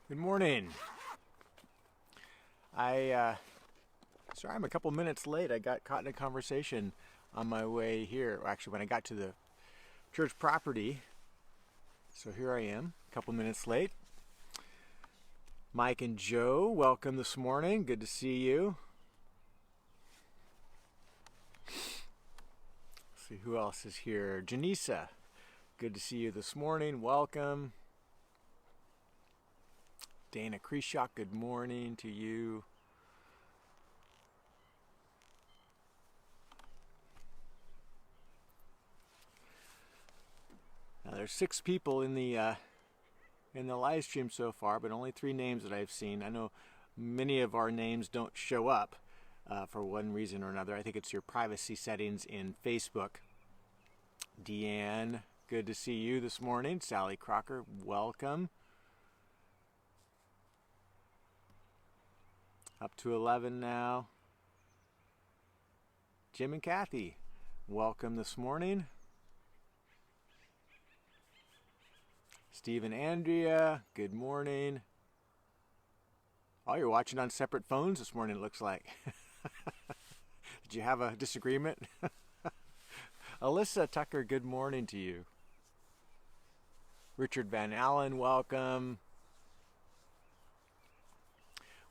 Good morning. Sorry, I'm a couple minutes late. I got caught in a conversation on my way here. Actually, when I got to the church property. So here I am, a couple minutes late. Mike and Joe, welcome this morning. Good to see you. Let's see who else is here. Janisa, good to see you this morning. Welcome. Dana Kreshak, good morning to you. Now there's 6 people in the live stream so far, but only 3 names that I've seen. I know many of our names don't show up for one reason or another. I think it's your privacy settings in Facebook. Deanne, good to see you this morning. Sally Crocker, welcome. Up to 11 now. Jim and Kathy, welcome this morning. Steve and Andrea, good morning. Oh, you're watching on separate phones this morning, it looks like. Did you have a disagreement? Alyssa Tucker, good morning to you. Richard Van Allen, welcome.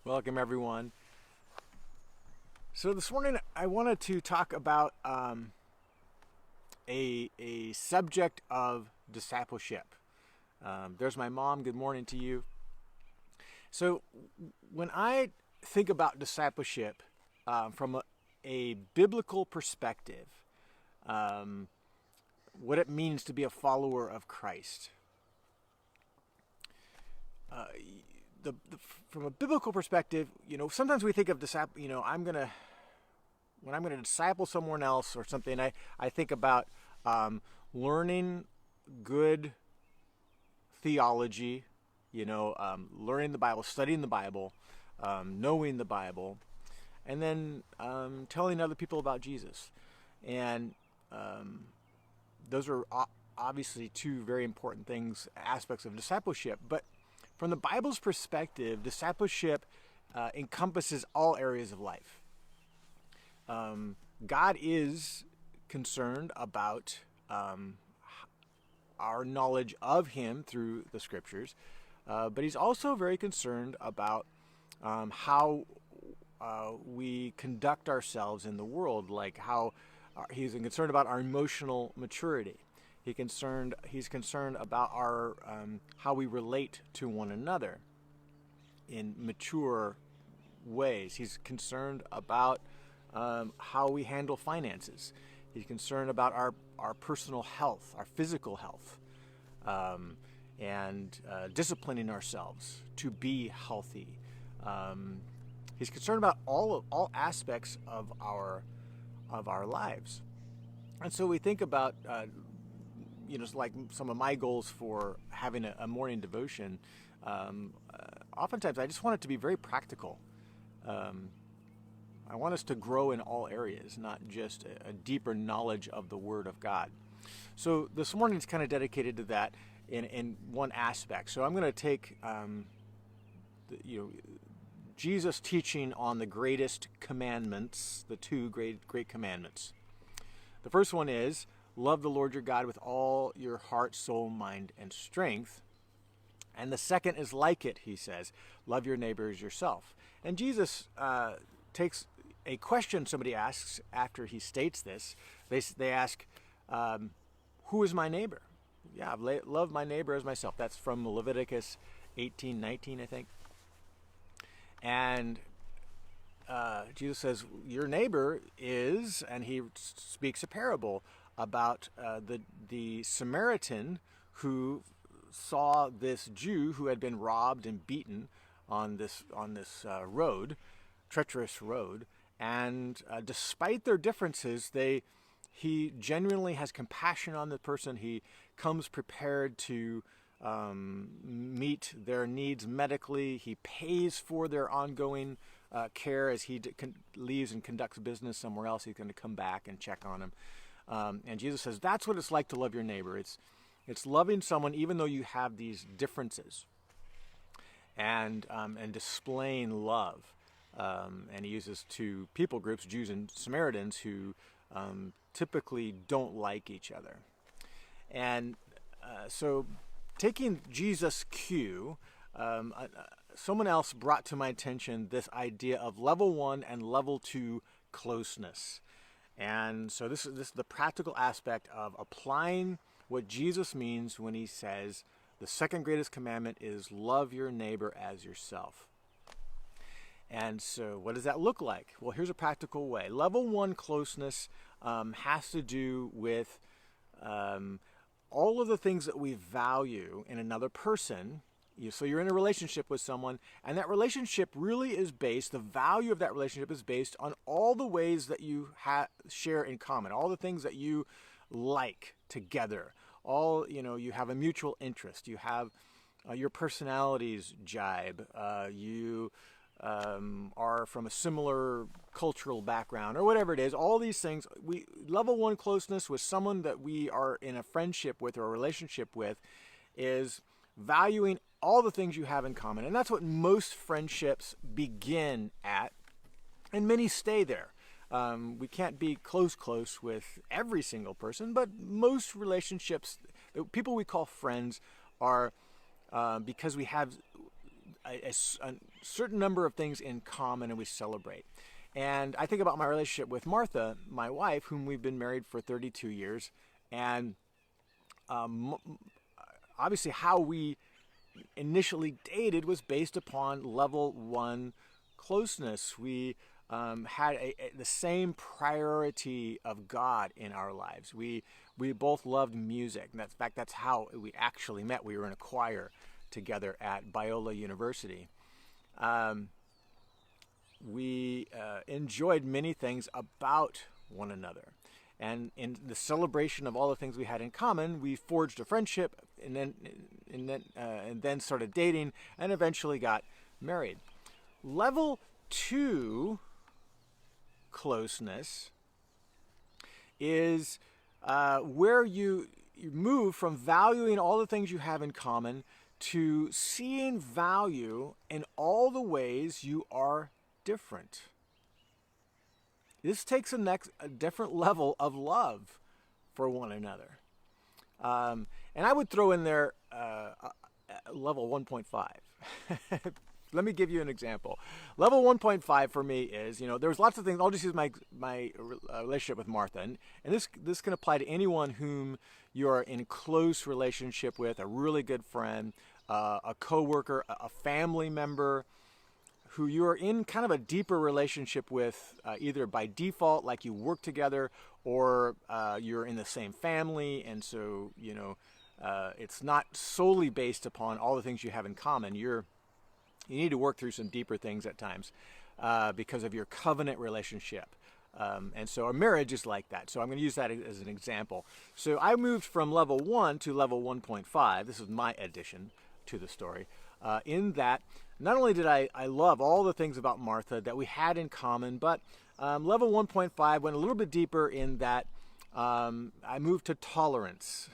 Welcome, everyone. So this morning I wanted to talk about a subject of discipleship. There's my mom. Good morning to you. So when I think about discipleship from a biblical perspective, what it means to be a follower of Christ, from a biblical perspective, sometimes we think of disciple. When I'm gonna disciple someone else or something, I think about learning good theology, learning the Bible, studying the Bible, knowing the Bible, and then telling other people about Jesus. And those are obviously 2 very important aspects of discipleship. But from the Bible's perspective, discipleship encompasses all areas of life. God is concerned about our knowledge of Him through the Scriptures, but He's also very concerned about how we conduct ourselves in the world, like how He's concerned about our emotional maturity. He's concerned about our how we relate to one another in mature ways. He's concerned about how we handle finances. He's concerned about our personal health, our physical health, and disciplining ourselves to be healthy. He's concerned about all aspects of our lives. And so we think about like some of my goals for having a morning devotion. Oftentimes I just want it to be very practical. I want us to grow in all areas, not just a deeper knowledge of the Word of God. So this morning is kind of dedicated to that in one aspect. So I'm going to take Jesus' teaching on the greatest commandments, the 2 great commandments. The first one is, love the Lord your God with all your heart, soul, mind, and strength. And the second is like it, he says, love your neighbor as yourself. And Jesus takes a question somebody asks after he states this. They ask, who is my neighbor? Yeah, love my neighbor as myself. That's from Leviticus 18:19, I think. And Jesus says, your neighbor is, and he speaks a parable about the Samaritan who saw this Jew who had been robbed and beaten on this road, treacherous road, and despite their differences, he genuinely has compassion on the person. He comes prepared to meet their needs medically. He pays for their ongoing care as he leaves and conducts business somewhere else. He's going to come back and check on him. And Jesus says that's what it's like to love your neighbor. It's loving someone even though you have these differences. and displaying love. And he uses two people groups, Jews and Samaritans, who typically don't like each other. And so taking Jesus' cue, someone else brought to my attention this idea of level 1 and level 2 closeness. And so this is the practical aspect of applying what Jesus means when he says the second greatest commandment is love your neighbor as yourself. And so what does that look like? Well, here's a practical way. Level 1 closeness has to do with all of the things that we value in another person. So you're in a relationship with someone, and that relationship really is based, the value of that relationship is based on all the ways that you share in common, all the things that you like together. You have a mutual interest. You have your personalities jibe. You are from a similar cultural background or whatever it is. All these things, level 1 closeness with someone that we are in a friendship with or a relationship with is valuing all the things you have in common. And that's what most friendships begin at, and many stay there. We can't be close with every single person, but most relationships, the people we call friends, are because we have a certain number of things in common and we celebrate. And I think about my relationship with Martha, my wife, whom we've been married for 32 years. And obviously how we initially dated was based upon level 1 closeness. We had the same priority of God in our lives. We both loved music. In fact, that's how we actually met. We were in a choir together at Biola University. We enjoyed many things about one another. And in the celebration of all the things we had in common, we forged a friendship and then started dating and eventually got married. Level 2 closeness is where you move from valuing all the things you have in common to seeing value in all the ways you are different. This takes a different level of love for one another. And I would throw in there level 1.5. Let me give you an example. Level 1.5 for me is, there's lots of things. I'll just use my relationship with Martha. And this can apply to anyone whom you're in close relationship with, a really good friend, a coworker, a family member, who you're in kind of a deeper relationship with, either by default, like you work together, or you're in the same family, and so it's not solely based upon all the things you have in common. You need to work through some deeper things at times because of your covenant relationship. And so a marriage is like that. So I'm going to use that as an example. So I moved from level 1 to level 1.5. This is my addition to the story. In that, not only did I love all the things about Martha that we had in common, but level 1.5 went a little bit deeper in that I moved to tolerance.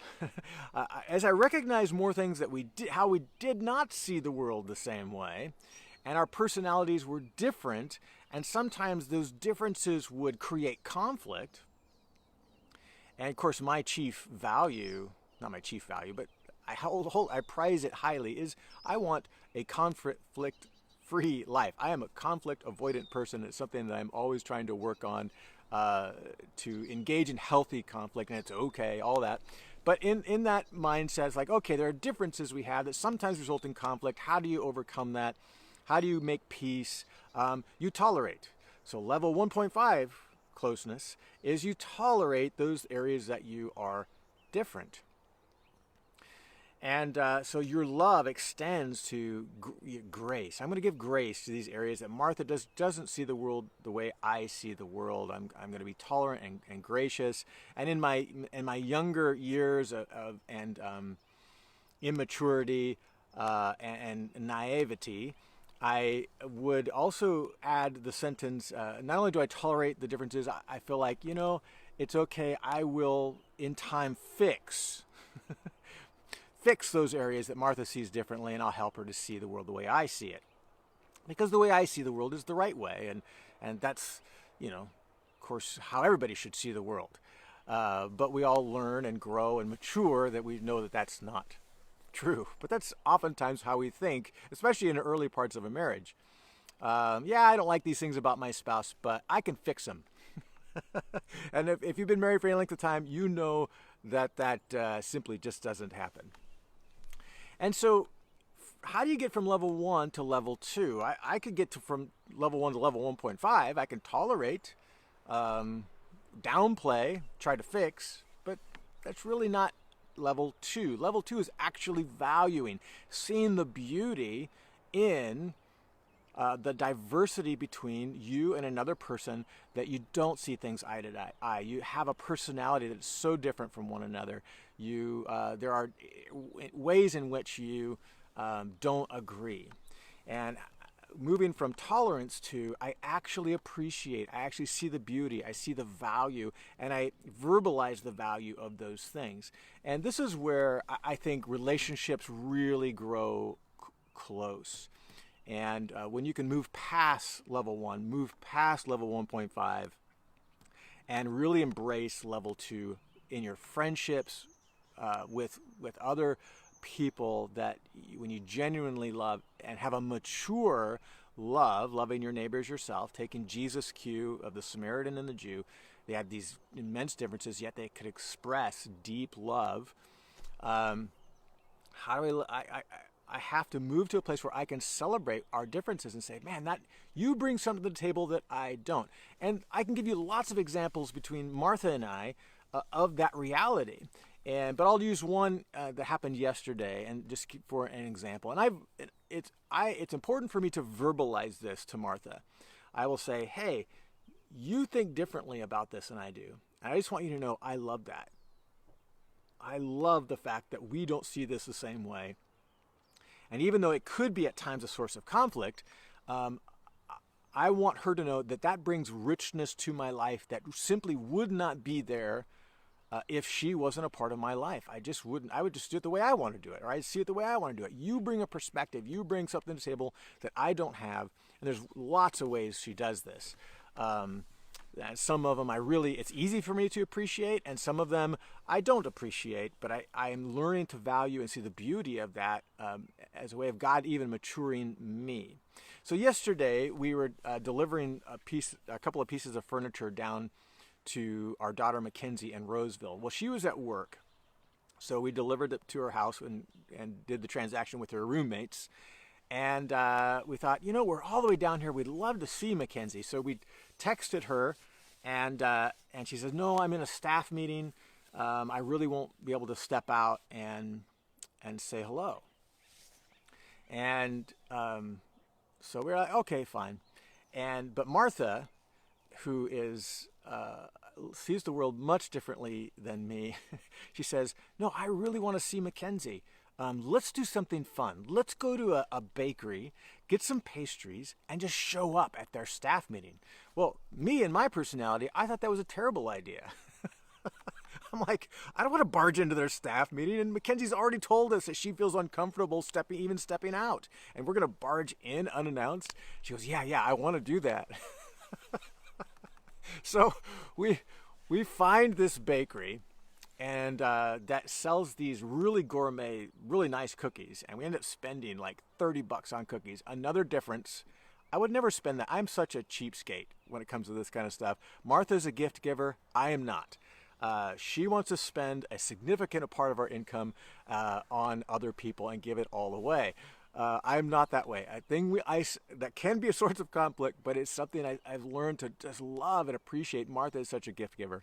As I recognized more things that how we did not see the world the same way, and our personalities were different, and sometimes those differences would create conflict. And of course, my chief value, not my chief value, but I prize it highly, is I want a conflict-free life. I am a conflict-avoidant person. It's something that I'm always trying to work on, to engage in healthy conflict, and it's okay, all that. But in that mindset, it's like, okay, there are differences we have that sometimes result in conflict. How do you overcome that? How do you make peace? You tolerate. So level 1.5 closeness is you tolerate those areas that you are different. And so your love extends to grace. I'm going to give grace to these areas that Martha doesn't see the world the way I see the world. I'm going to be tolerant and gracious. And in my younger years of immaturity and naivety, I would also add the sentence, not only do I tolerate the differences, I feel like, it's okay, I will in time fix fix those areas that Martha sees differently, and I'll help her to see the world the way I see it. Because the way I see the world is the right way, and that's, of course, how everybody should see the world. But we all learn and grow and mature that we know that that's not true. But that's oftentimes how we think, especially in the early parts of a marriage. I don't like these things about my spouse, but I can fix them. And if you've been married for any length of time, you know that simply just doesn't happen. And so how do you get from level 1 to level 2? I could get from level 1 to level 1.5. I can tolerate, downplay, try to fix, but that's really not level 2. Level 2 is actually valuing, seeing the beauty in the diversity between you and another person, that you don't see things eye to eye. You have a personality that's so different from one another. There are ways in which you don't agree. And moving from tolerance to, I actually appreciate, I actually see the beauty, I see the value, and I verbalize the value of those things. And this is where I think relationships really grow close. And when you can move past level 1, move past level 1.5, and really embrace level 2 in your friendships with other people, that when you genuinely love and have a mature love, loving your neighbor as yourself, taking Jesus' cue of the Samaritan and the Jew, they had these immense differences, yet they could express deep love. I have to move to a place where I can celebrate our differences and say, man, that you bring something to the table that I don't. And I can give you lots of examples between Martha and I of that reality. But I'll use one that happened yesterday, and just for an example. And it's important for me to verbalize this to Martha. I will say, hey, you think differently about this than I do. And I just want you to know I love that. I love the fact that we don't see this the same way. And even though it could be at times a source of conflict, I want her to know that brings richness to my life that simply would not be there if she wasn't a part of my life. I would just do it the way I want to do it, or I'd see it the way I want to do it. You bring a perspective, you bring something to the table that I don't have, and there's lots of ways she does this. Some of them it's easy for me to appreciate, and some of them I don't appreciate, but I am learning to value and see the beauty of that as a way of God even maturing me. So yesterday we were delivering a couple of pieces of furniture down to our daughter Mackenzie in Roseville. Well, she was at work, so we delivered it to her house and did the transaction with her roommates. And we thought, we're all the way down here. We'd love to see Mackenzie. So we texted her, and she says, no, I'm in a staff meeting. I really won't be able to step out and say hello. And so we're like, okay, fine. But Martha, who sees the world much differently than me, she says, no, I really want to see Mackenzie. Let's do something fun. Let's go to a bakery, get some pastries, and just show up at their staff meeting. Well, me and my personality, I thought that was a terrible idea. I'm like, I don't want to barge into their staff meeting, and Mackenzie's already told us that she feels uncomfortable stepping out, and we're going to barge in unannounced. She goes, yeah, I want to do that. So we find this bakery, and that sells these really gourmet, really nice cookies. And we end up spending like $30 on cookies. Another difference, I would never spend that. I'm such a cheapskate when it comes to this kind of stuff. Martha's a gift giver. I am not. She wants to spend a significant part of our income on other people and give it all away. I'm not that way. I think that can be a source of conflict, but it's something I've learned to just love and appreciate. Martha is such a gift giver.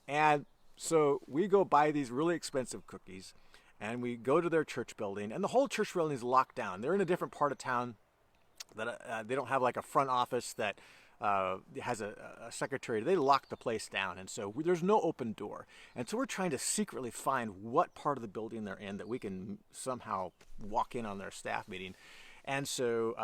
And so we go buy these really expensive cookies, and we go to their church building, and the whole church building is locked down. They're in a different part of town. That they don't have like a front office that has a secretary. They lock the place down, and so there's no open door. And so we're trying to secretly find what part of the building they're in that we can somehow walk in on their staff meeting. And so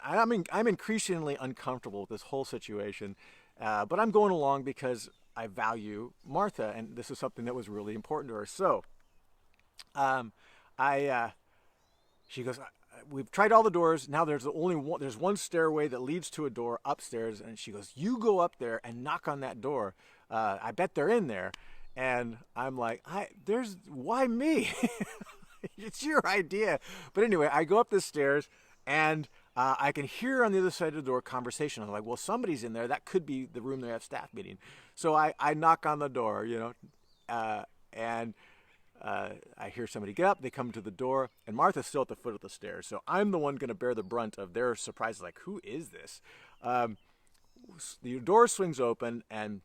I'm increasingly uncomfortable with this whole situation, but I'm going along because I value Martha, and this is something that was really important to her. So Um, she goes, we've tried all the doors. Now there's only one, there's one stairway that leads to a door upstairs. And she goes, you go up there and knock on that door. I bet they're in there. And I'm like, why me? It's your idea. But anyway, I go up the stairs and I can hear on the other side of the door conversation. I'm like, well, somebody's in there. That could be the room they have staff meeting. So I knock on the door, and I hear somebody get up. They come to the door, and Martha's still at the foot of the stairs. So I'm the one going to bear the brunt of their surprise. Like, who is this? The door swings open, and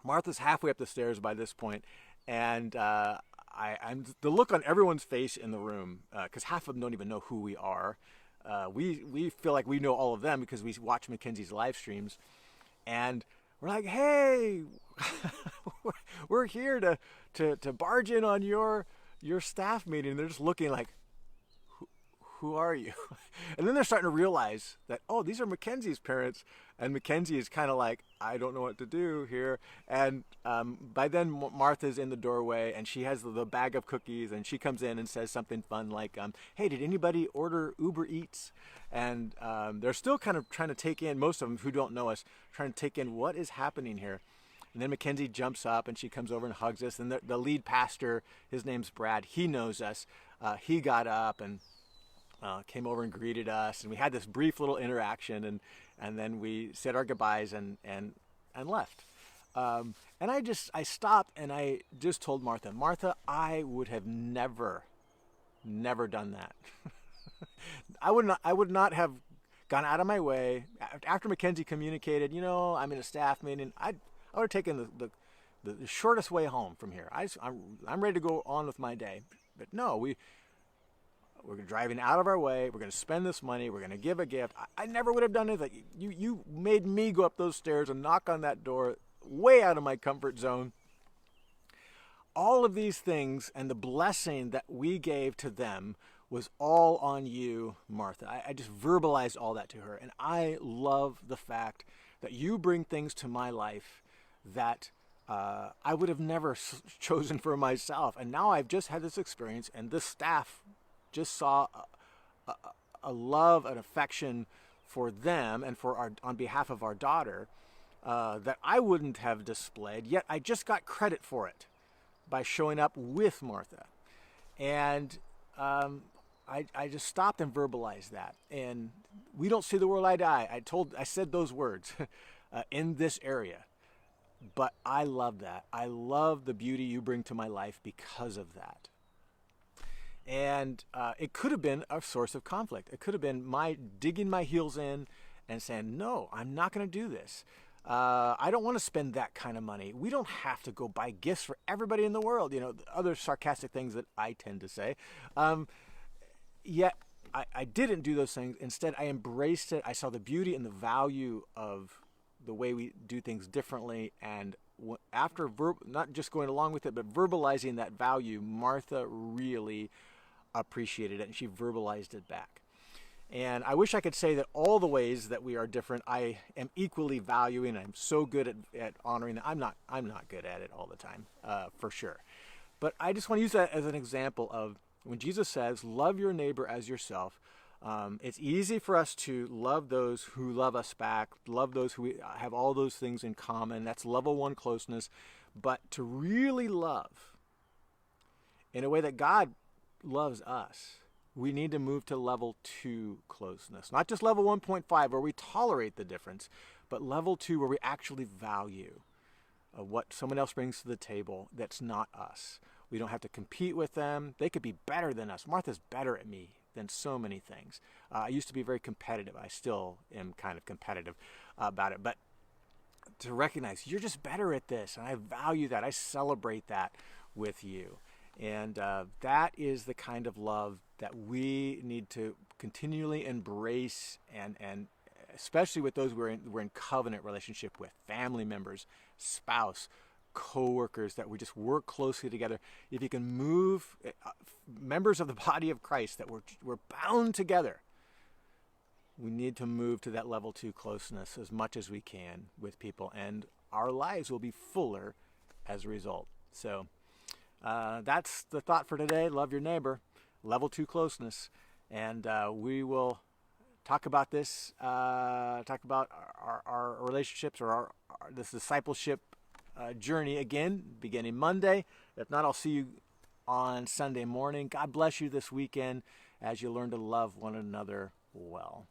Martha's halfway up the stairs by this point, and I'm the look on everyone's face in the room, because half of them don't even know who we are. We feel like we know all of them because we watch Mackenzie's live streams, and we're like, hey, we're here to barge in on your staff meeting. And they're just looking like, who are you? And then they're starting to realize that, oh, these are Mackenzie's parents. And Mackenzie is kind of like, I don't know what to do here. And by then, Martha's in the doorway, and she has the bag of cookies, and she comes in and says something fun like, hey, did anybody order Uber Eats? And they're still kind of trying to take in, most of them who don't know us, trying to take in what is happening here. And then Mackenzie jumps up, and she comes over and hugs us. And the lead pastor, his name's Brad, he knows us. He got up and came over and greeted us, and we had this brief little interaction, and then we said our goodbyes and left. And I stopped and I just told Martha, I would have never done that. I would not have gone out of my way after Mackenzie communicated, I'm in a staff meeting. I would have taken the shortest way home from here. I'm ready to go on with my day, but no, we're driving out of our way. We're going to spend this money. We're going to give a gift. I never would have done anything. You made me go up those stairs and knock on that door way out of my comfort zone. All of these things and the blessing that we gave to them was all on you, Martha. I just verbalized all that to her. And I love the fact that you bring things to my life that I would have never chosen for myself. And now I've just had this experience, and this staff just saw a love and affection for them and on behalf of our daughter that I wouldn't have displayed, yet I just got credit for it by showing up with Martha. And I just stopped and verbalized that. And we don't see the world eye to eye. I said those words in this area. But I love that. I love the beauty you bring to my life because of that. And it could have been a source of conflict. It could have been my digging my heels in and saying, no, I'm not going to do this. I don't want to spend that kind of money. We don't have to go buy gifts for everybody in the world. Other sarcastic things that I tend to say. Yet I didn't do those things. Instead, I embraced it. I saw the beauty and the value of the way we do things differently. And after not just going along with it, but verbalizing that value, Martha really appreciated it, and she verbalized it back. And I wish I could say that all the ways that we are different, I am equally valuing. I'm so good at honoring that. I'm not good at it all the time, for sure. But I just want to use that as an example of when Jesus says, love your neighbor as yourself. It's easy for us to love those who love us back, love those who have all those things in common. That's level one closeness. But to really love in a way that God loves us, we need to move to level 2 closeness. Not just level 1.5 where we tolerate the difference, but level 2 where we actually value what someone else brings to the table that's not us. We don't have to compete with them. They could be better than us. Martha's better at me than so many things. I used to be very competitive. I still am kind of competitive about it. But to recognize you're just better at this, and I value that. I celebrate that with you. And that is the kind of love that we need to continually embrace, and especially with those we're in covenant relationship with, family members, spouse, co-workers, that we just work closely together. If you can move members of the body of Christ, that we're bound together, we need to move to that level 2 closeness as much as we can with people, and our lives will be fuller as a result. So that's the thought for today. Love your neighbor. Level 2 closeness. And we will talk about this, talk about our relationships or this discipleship journey again, beginning Monday. If not, I'll see you on Sunday morning. God bless you this weekend as you learn to love one another well.